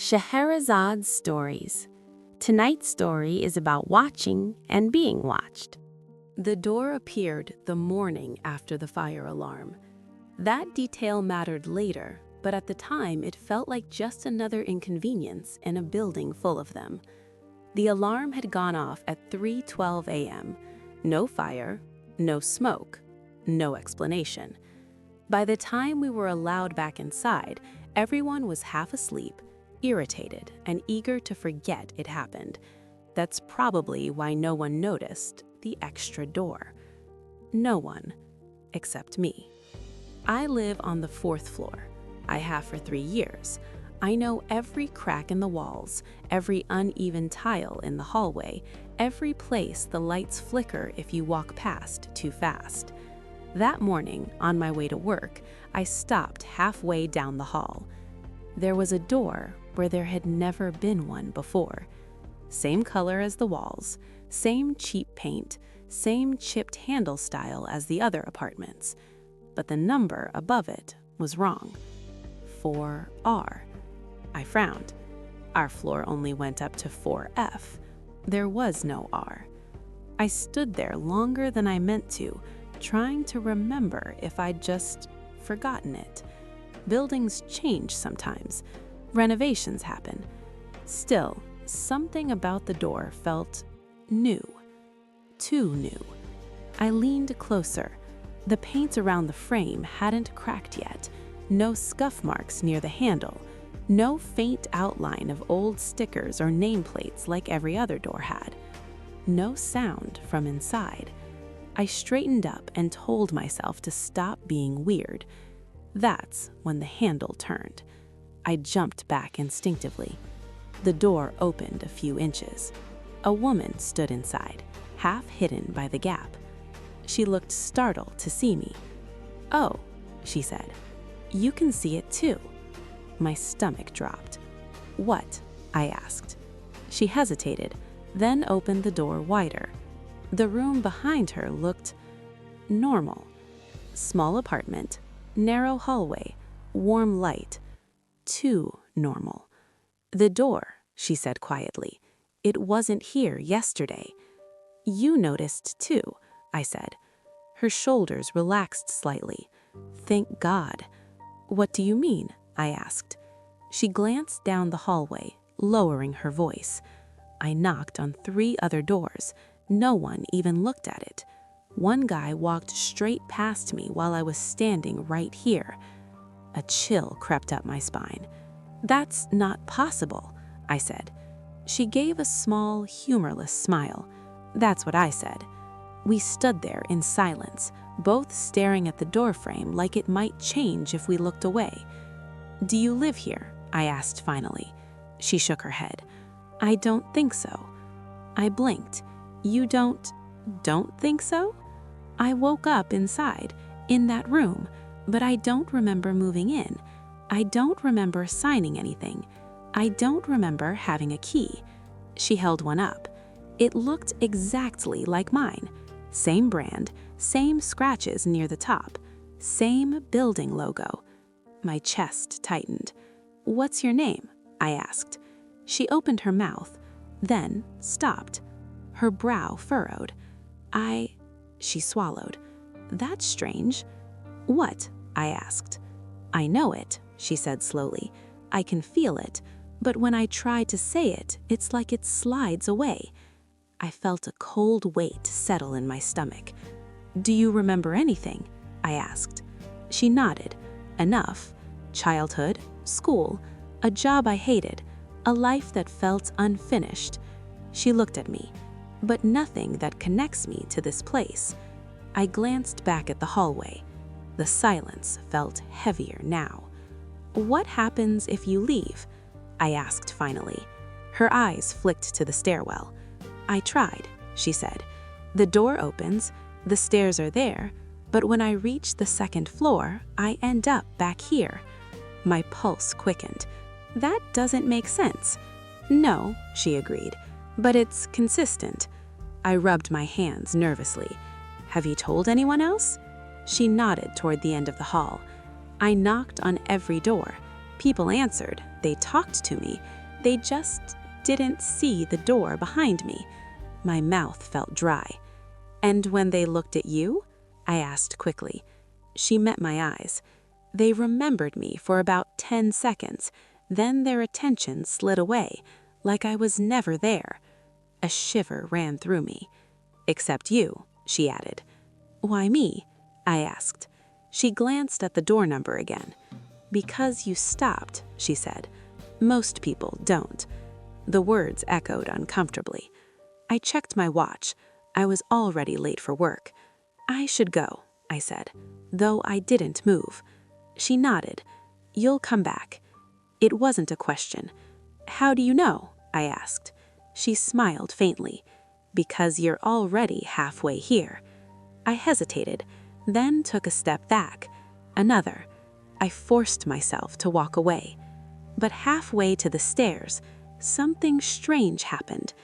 Scheherazade Stories. Tonight's story is about watching and being watched. The door appeared the morning after the fire alarm. That detail mattered later, but at the time it felt like just another inconvenience in a building full of them. The alarm had gone off at 3:12 a.m. No fire, no smoke, no explanation. By the time we were allowed back inside, everyone was half asleep, irritated, and eager to forget it happened. That's probably why no one noticed the extra door. No one, except me. I live on the 4th floor. I have for 3 years. I know every crack in the walls, every uneven tile in the hallway, every place the lights flicker if you walk past too fast. That morning, on my way to work, I stopped halfway down the hall. There was a door where there had never been one before. Same color as the walls, same cheap paint, same chipped handle style as the other apartments. But the number above it was wrong. 4R. I frowned. Our floor only went up to 4F. There was no R. I stood there longer than I meant to, trying to remember if I'd just forgotten it. Buildings change sometimes. Renovations happen. Still, something about the door felt new. Too new. I leaned closer. The paint around the frame hadn't cracked yet. No scuff marks near the handle. No faint outline of old stickers or nameplates like every other door had. No sound from inside. I straightened up and told myself to stop being weird. That's when the handle turned. I jumped back instinctively. The door opened a few inches. A woman stood inside, half hidden by the gap. She looked startled to see me. "Oh," she said, "you can see it too." My stomach dropped. "What?" I asked. She hesitated, then opened the door wider. The room behind her looked normal. Small apartment, narrow hallway, warm light. Too normal. "The door," she said quietly. "It wasn't here yesterday." "You noticed too," I said. Her shoulders relaxed slightly. "Thank God." "What do you mean?" I asked. She glanced down the hallway, lowering her voice. I knocked on 3 other doors. No one even looked at it. One guy walked straight past me while I was standing right here. A chill crept up my spine. "That's not possible," I said. She gave a small, humorless smile. That's what I said. We stood there in silence, both staring at the doorframe like it might change if we looked away. "Do you live here?" I asked finally. She shook her head. "I don't think so." I blinked. "You don't think so?" "I woke up inside, in that room, but I don't remember moving in. I don't remember signing anything. I don't remember having a key." She held one up. It looked exactly like mine. Same brand, same scratches near the top, same building logo. My chest tightened. "What's your name?" I asked. She opened her mouth, then stopped. Her brow furrowed. She swallowed. "That's strange." "What?" I asked. "I know it," she said slowly. "I can feel it, but when I try to say it, it's like it slides away." I felt a cold weight settle in my stomach. "Do you remember anything?" I asked. She nodded. "Enough. Childhood, school, a job I hated, a life that felt unfinished." She looked at me. "But nothing that connects me to this place." I glanced back at the hallway. The silence felt heavier now. "What happens if you leave?" I asked finally. Her eyes flicked to the stairwell. "I tried," she said. "The door opens, the stairs are there, but when I reach the 2nd floor, I end up back here." My pulse quickened. "That doesn't make sense." "No," she agreed, "but it's consistent." I rubbed my hands nervously. "Have you told anyone else?" She nodded toward the end of the hall. "I knocked on every door. People answered, they talked to me, they just didn't see the door behind me. My mouth felt dry. And when they looked at you? I asked quickly. She met my eyes. They remembered me for about 10 seconds, then their attention slid away, like I was never there. A shiver ran through me. Except you, she added. Why me? I asked. She glanced at the door number again. Because you stopped, she said. Most people don't. The words echoed uncomfortably. I checked my watch. I was already late for work. I should go, I said, though I didn't move. She nodded. You'll come back. It wasn't a question. How do you know? I asked. She smiled faintly. Because you're already halfway here. I hesitated, then took a step back. Another. I forced myself to walk away. But halfway to the stairs, something strange happened.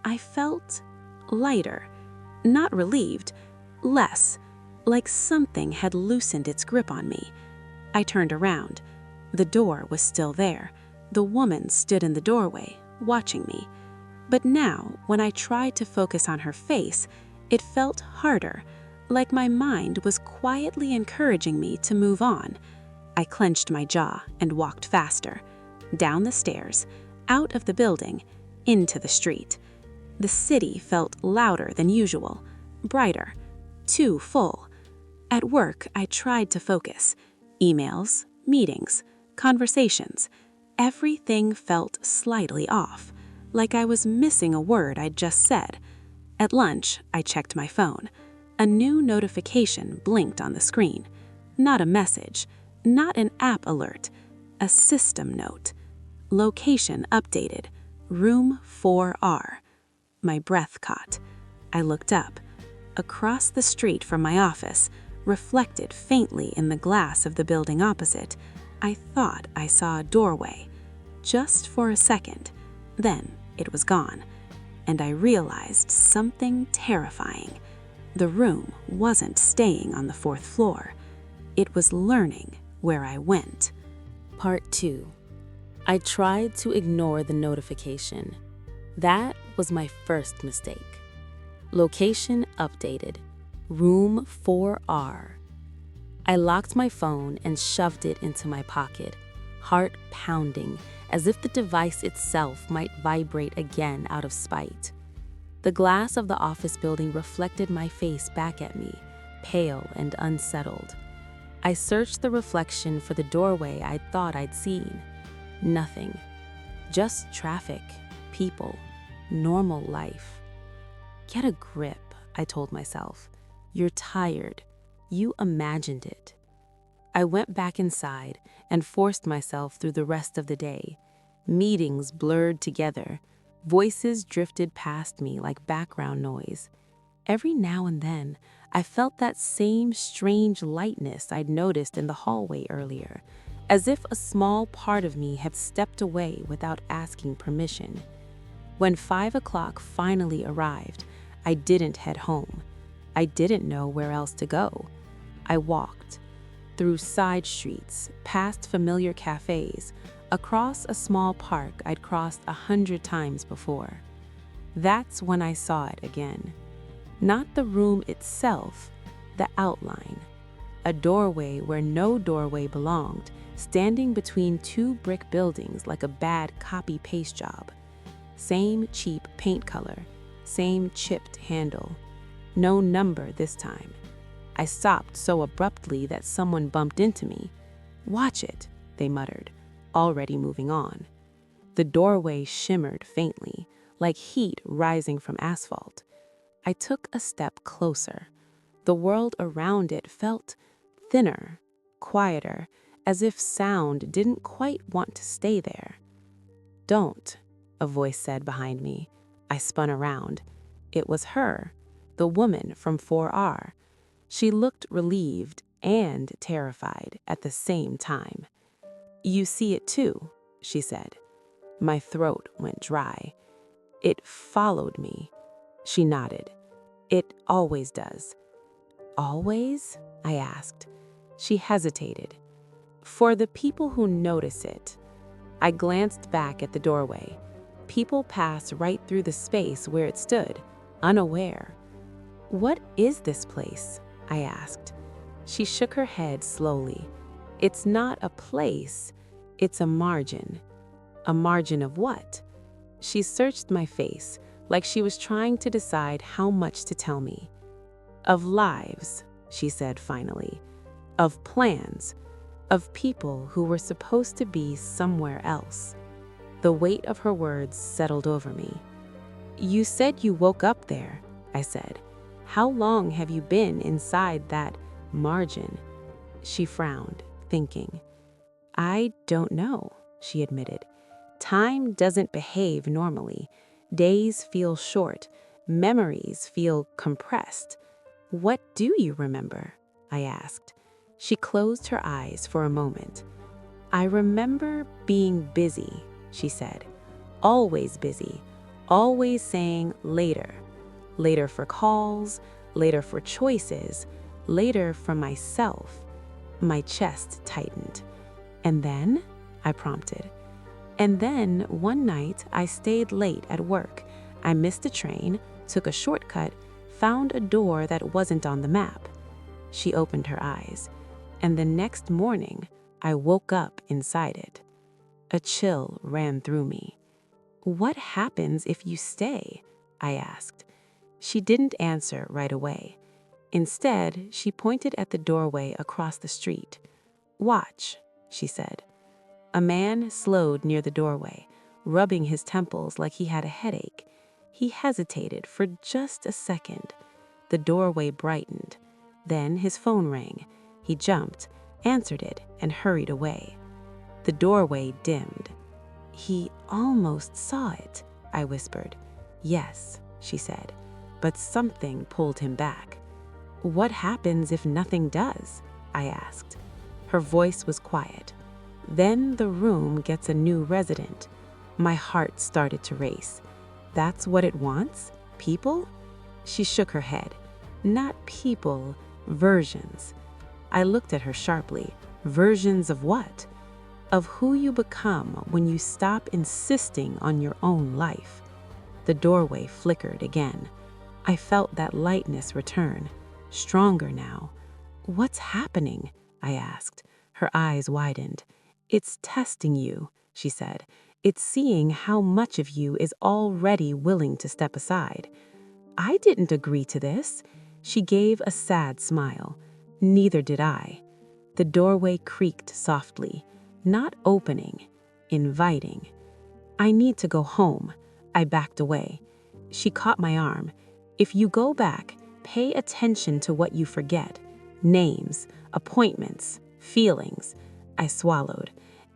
I felt lighter. Not relieved. Less. Like something had loosened its grip on me. I turned around. The door was still there. The woman stood in the doorway, watching me. But now, when I tried to focus on her face, it felt harder, like my mind was quietly encouraging me to move on. I clenched my jaw and walked faster. Down the stairs, out of the building, into the street. The city felt louder than usual, brighter, too full. At work, I tried to focus. Emails, meetings, conversations. Everything felt slightly off, like I was missing a word I'd just said. At lunch, I checked my phone. A new notification blinked on the screen. Not a message, not an app alert, a system note. Location updated, room 4R. My breath caught. I looked up. Across the street from my office, reflected faintly in the glass of the building opposite, I thought I saw a doorway. Just for a second. Then it was gone, and I realized something terrifying. The room wasn't staying on the 4th floor. It was learning where I went. Part 2. I tried to ignore the notification. That was my first mistake. Location updated. Room 4R. I locked my phone and shoved it into my pocket, heart pounding, as if the device itself might vibrate again out of spite. The glass of the office building reflected my face back at me, pale and unsettled. I searched the reflection for the doorway I thought I'd seen. Nothing. Just traffic, people, normal life. Get a grip, I told myself. You're tired. You imagined it. I went back inside and forced myself through the rest of the day. Meetings blurred together. Voices drifted past me like background noise. Every now and then, I felt that same strange lightness I'd noticed in the hallway earlier, as if a small part of me had stepped away without asking permission. When 5 o'clock finally arrived, I didn't head home. I didn't know where else to go. I walked through side streets, past familiar cafes, across a small park I'd crossed 100 times before. That's when I saw it again. Not the room itself, the outline. A doorway where no doorway belonged, standing between 2 brick buildings like a bad copy-paste job. Same cheap paint color, same chipped handle. No number this time. I stopped so abruptly that someone bumped into me. "Watch it," they muttered, already moving on. The doorway shimmered faintly, like heat rising from asphalt. I took a step closer. The world around it felt thinner, quieter, as if sound didn't quite want to stay there. "Don't," a voice said behind me. I spun around. It was her, the woman from 4R. She looked relieved and terrified at the same time. "You see it too," she said. My throat went dry. "It followed me." She nodded. "It always does." "Always?" I asked. She hesitated. For the people who notice it. I glanced back at the doorway. People pass right through the space where it stood, unaware. "What is this place?" I asked. She shook her head slowly. "It's not a place, it's a margin." "A margin of what?" She searched my face, like she was trying to decide how much to tell me. "Of lives," she said finally. "Of plans. Of people who were supposed to be somewhere else." The weight of her words settled over me. "You said you woke up there," I said. "How long have you been inside that margin?" She frowned, thinking. "I don't know," she admitted. "Time doesn't behave normally. Days feel short. Memories feel compressed." "What do you remember?" I asked. She closed her eyes for a moment. "I remember being busy," she said. "Always busy. Always saying later. Later for calls, later for choices, later for myself." My chest tightened. "And then?" I prompted. "And then one night I stayed late at work. I missed a train, took a shortcut, found a door that wasn't on the map." She opened her eyes. "And the next morning, I woke up inside it." A chill ran through me. "What happens if you stay?" I asked. She didn't answer right away. Instead, she pointed at the doorway across the street. "Watch," she said. A man slowed near the doorway, rubbing his temples like he had a headache. He hesitated for just a second. The doorway brightened. Then his phone rang. He jumped, answered it, and hurried away. The doorway dimmed. "He almost saw it," I whispered. "Yes," she said, but something pulled him back. "What happens if nothing does?" I asked. Her voice was quiet. "Then the room gets a new resident." My heart started to race. "That's what it wants? People?" She shook her head. "Not people, versions." I looked at her sharply. "Versions of what?" "Of who you become when you stop insisting on your own life." The doorway flickered again. I felt that lightness return, stronger now. "What's happening?" I asked. Her eyes widened. "It's testing you," she said. "It's seeing how much of you is already willing to step aside." "I didn't agree to this." She gave a sad smile. "Neither did I." The doorway creaked softly, not opening, inviting. "I need to go home." I backed away. She caught my arm. "If you go back, pay attention to what you forget. Names, appointments, feelings." I swallowed.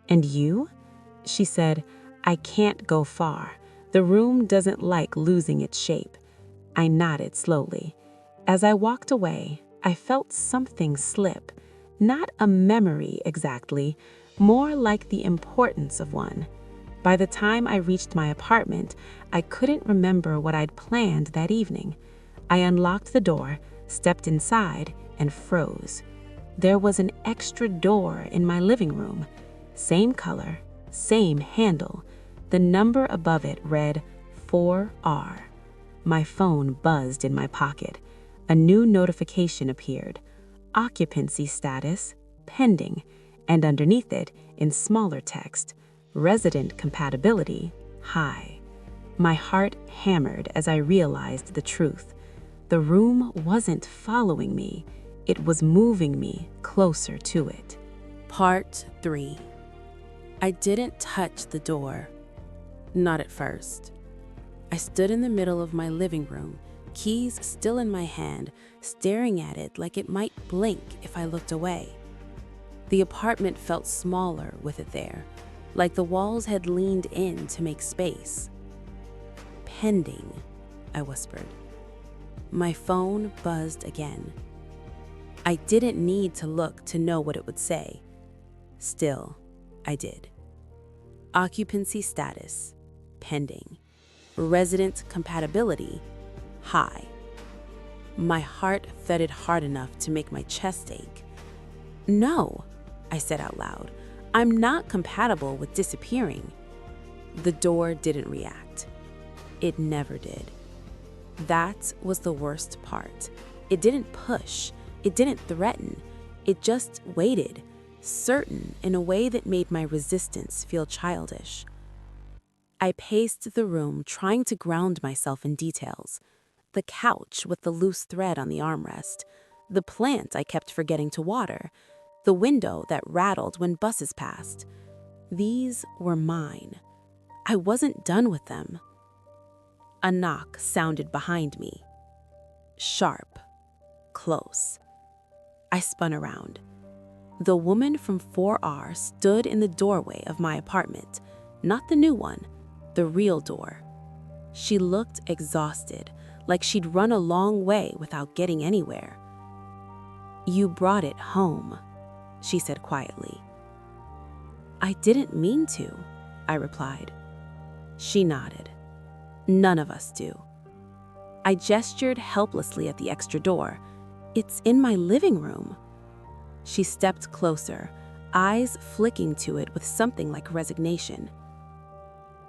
"And you?" She said, "I can't go far. The room doesn't like losing its shape." I nodded slowly. As I walked away, I felt something slip. Not a memory exactly, more like the importance of one. By the time I reached my apartment, I couldn't remember what I'd planned that evening. I unlocked the door, stepped inside, and froze. There was an extra door in my living room. Same color, same handle. The number above it read 4R. My phone buzzed in my pocket. A new notification appeared. Occupancy status, pending, and underneath it, in smaller text, resident compatibility, high. My heart hammered as I realized the truth. The room wasn't following me. It was moving me closer to it. Part 3. I didn't touch the door. Not at first. I stood in the middle of my living room, keys still in my hand, staring at it like it might blink if I looked away. The apartment felt smaller with it there, like the walls had leaned in to make space. "Pending," I whispered. My phone buzzed again. I didn't need to look to know what it would say. Still, I did. Occupancy status, pending. Resident compatibility, high. My heart thudded hard enough to make my chest ache. "No," I said out loud. "I'm not compatible with disappearing." The door didn't react. It never did. That was the worst part. It didn't push. It didn't threaten. It just waited, certain in a way that made my resistance feel childish. I paced the room, trying to ground myself in details. The couch with the loose thread on the armrest, the plant I kept forgetting to water, the window that rattled when buses passed. These were mine. I wasn't done with them. A knock sounded behind me. Sharp. Close. I spun around. The woman from 4R stood in the doorway of my apartment, not the new one, the real door. She looked exhausted, like she'd run a long way without getting anywhere. "You brought it home," she said quietly. "I didn't mean to," I replied. She nodded. "None of us do." I gestured helplessly at the extra door. "It's in my living room." She stepped closer, eyes flicking to it with something like resignation.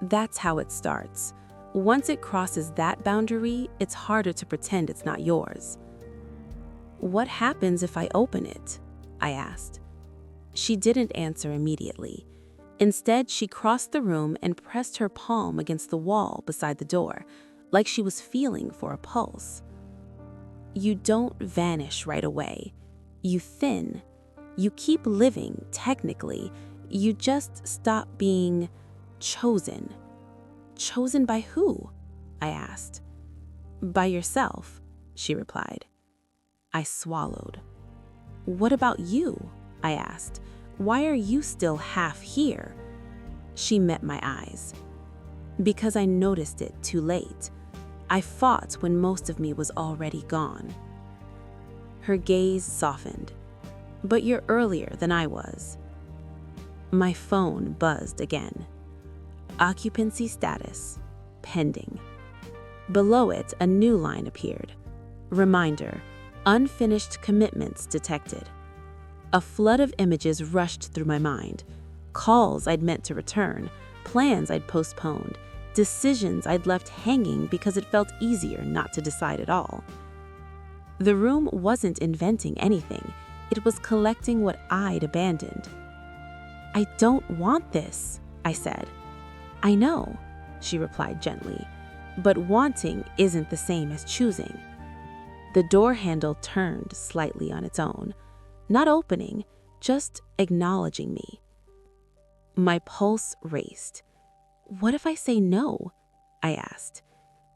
"That's how it starts. Once it crosses that boundary, it's harder to pretend it's not yours." "What happens if I open it?" I asked. She didn't answer immediately. Instead, she crossed the room and pressed her palm against the wall beside the door, like she was feeling for a pulse. "You don't vanish right away. You thin. You keep living, technically. You just stop being chosen." "Chosen by who?" I asked. "By yourself," she replied. I swallowed. "What about you?" I asked. "Why are you still half here?" She met my eyes. "Because I noticed it too late. I fought when most of me was already gone." Her gaze softened. "But you're earlier than I was." My phone buzzed again. Occupancy status, pending. Below it, a new line appeared. Reminder, unfinished commitments detected. A flood of images rushed through my mind. Calls I'd meant to return, plans I'd postponed, decisions I'd left hanging because it felt easier not to decide at all. The room wasn't inventing anything. It was collecting what I'd abandoned. "I don't want this," I said. "I know," she replied gently, "but wanting isn't the same as choosing." The door handle turned slightly on its own, not opening, just acknowledging me. My pulse raced. "What if I say no?" I asked.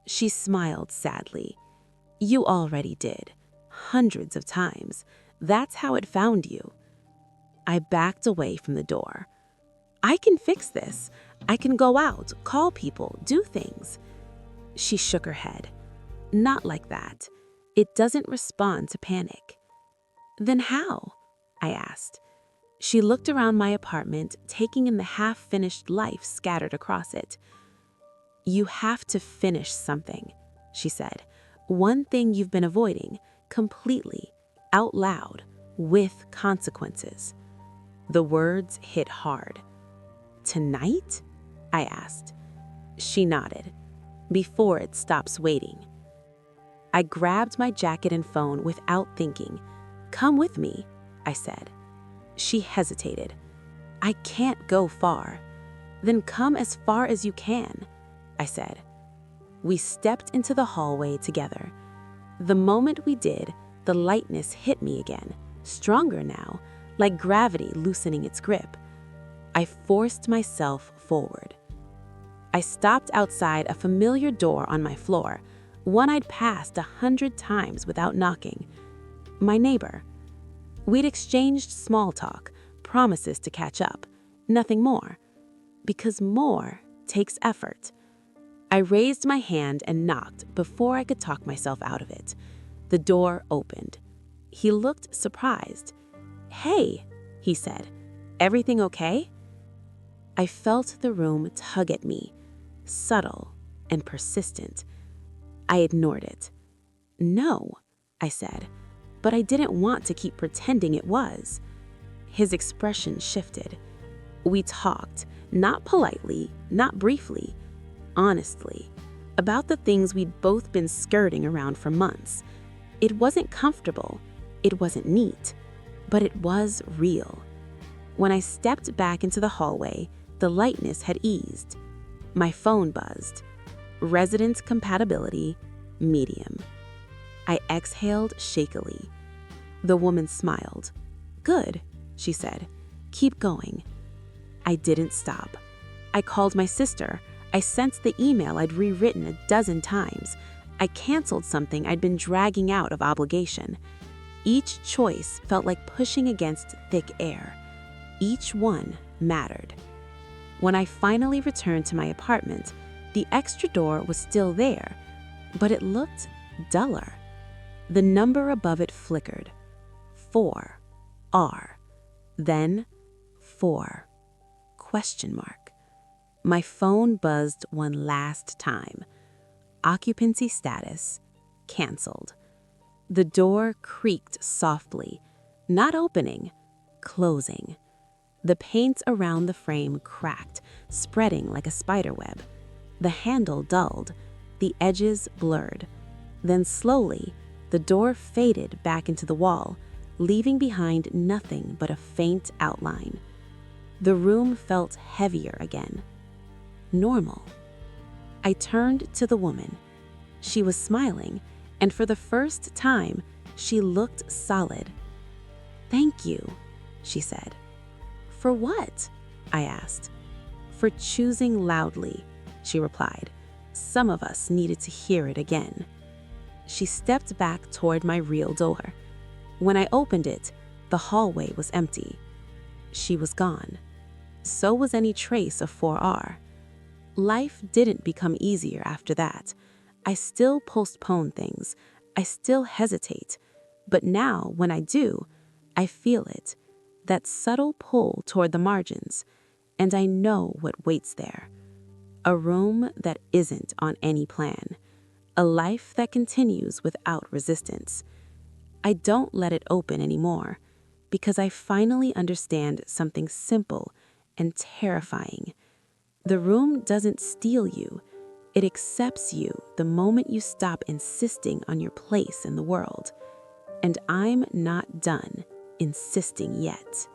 She smiled sadly. "You already did, hundreds of times. That's how it found you." I backed away from the door. "I can fix this. I can go out, call people, do things." She shook her head. "Not like that. It doesn't respond to panic." "Then how?" I asked. She looked around my apartment, taking in the half-finished life scattered across it. "You have to finish something," she said. "One thing you've been avoiding, completely, out loud, with consequences." The words hit hard. "Tonight?" I asked. She nodded. "Before it stops waiting." I grabbed my jacket and phone without thinking. "Come with me," I said. She hesitated. "I can't go far." "Then come as far as you can," I said. We stepped into the hallway together. The moment we did, the lightness hit me again, stronger now, like gravity loosening its grip. I forced myself forward. I stopped outside a familiar door on my floor, one I'd passed 100 times without knocking. My neighbor. We'd exchanged small talk, promises to catch up, nothing more. Because more takes effort. I raised my hand and knocked before I could talk myself out of it. The door opened. He looked surprised. "Hey," he said, "everything okay?" I felt the room tug at me, subtle and persistent. I ignored it. "No," I said, but I didn't want to keep pretending it was. His expression shifted. We talked, not politely, not briefly, honestly, about the things we'd both been skirting around for months. It wasn't comfortable, it wasn't neat, but it was real. When I stepped back into the hallway, the lightness had eased. My phone buzzed. Resident compatibility, medium. I exhaled shakily. The woman smiled. "Good," she said. "Keep going." I didn't stop. I called my sister. I sent the email I'd rewritten a dozen times. I canceled something I'd been dragging out of obligation. Each choice felt like pushing against thick air. Each one mattered. When I finally returned to my apartment, the extra door was still there, but it looked duller. The number above it flickered. 4R. Then 4. Question mark. My phone buzzed one last time. Occupancy status canceled. The door creaked softly, not opening, closing. The paint around the frame cracked, spreading like a spiderweb. The handle dulled, the edges blurred. Then slowly, the door faded back into the wall, leaving behind nothing but a faint outline. The room felt heavier again. Normal. I turned to the woman. She was smiling, and for the first time, she looked solid. "Thank you," she said. "For what?" I asked. "For choosing loudly," she replied. "Some of us needed to hear it again." She stepped back toward my real door. When I opened it, the hallway was empty. She was gone. So was any trace of 4R. Life didn't become easier after that. I still postpone things. I still hesitate. But now, when I do, I feel it, that subtle pull toward the margins, and I know what waits there. A room that isn't on any plan. A life that continues without resistance. I don't let it open anymore, because I finally understand something simple and terrifying. The room doesn't steal you. It accepts you the moment you stop insisting on your place in the world. And I'm not done insisting yet.